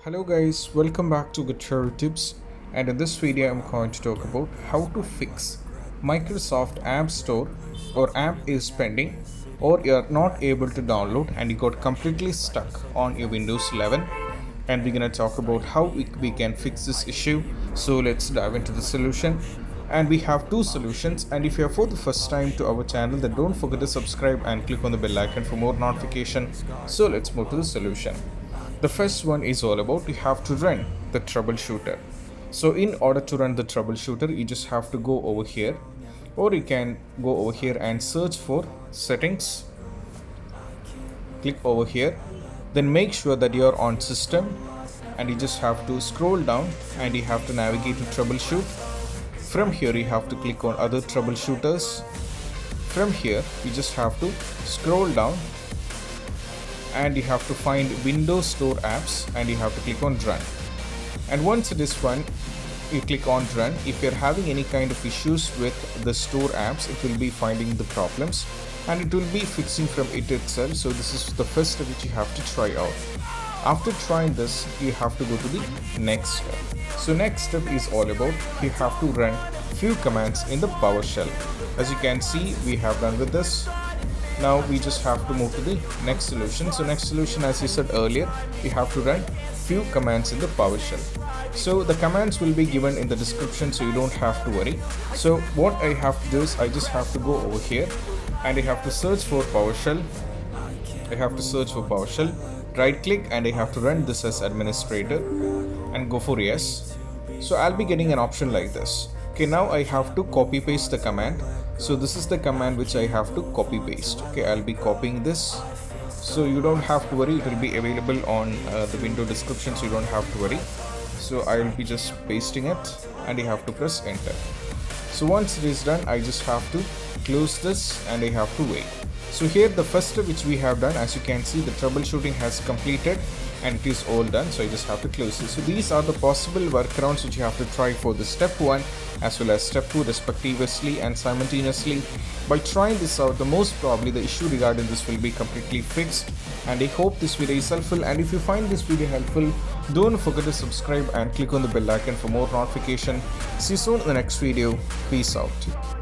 Hello guys, welcome back to Guitar Tips, and in this video I'm going to talk about how to fix Microsoft App Store or app is pending or you're not able to download and you got completely stuck on your Windows 11, and we're gonna talk about how we can fix this issue. So let's dive into the solution. And we have two solutions, and if you're for the first time to our channel, then don't forget to subscribe and click on the bell icon for more notification. So let's move to the solution. The first one is all about you have to run the troubleshooter. So in order to run the troubleshooter, you just have to go over here, or you can go over here and search for settings. Click over here, then make sure that you're on system, and you just have to scroll down and you have to navigate to troubleshoot. From here you have to click on other troubleshooters. From here you just have to scroll down and you have to find Windows Store apps and you have to click on run. And once it is run, you click on run. If you're having any kind of issues with the store apps, it will be finding the problems and it will be fixing from it itself. So this is the first step which you have to try out. After trying this, you have to go to the next step. So next step is all about you have to run few commands in the PowerShell. As you can see, we have done with this. Now we just have to move to the next solution. So next solution, as I said earlier, you have to run few commands in the PowerShell. So the commands will be given in the description, so you don't have to worry. So what I have to do is I just have to go over here and I have to search for PowerShell. I have to search for PowerShell, right click, and I have to run this as administrator and go for yes. So I'll be getting an option like this. Okay, now I have to copy paste the command. So this is the command which I have to copy paste. Okay, I'll be copying this. So you don't have to worry, it will be available on the window description, so you don't have to worry. So I will be just pasting it and you have to press enter. So once it is done, I just have to close this and I have to wait. So here the first step which we have done, as you can see, the troubleshooting has completed and it is all done. So I just have to close this. So these are the possible workarounds which you have to try for the step 1 as well as step 2 respectively and simultaneously. By trying this out, the most probably the issue regarding this will be completely fixed, and I hope this video is helpful. And if you find this video helpful, don't forget to subscribe and click on the bell icon for more notification. See you soon in the next video. Peace out.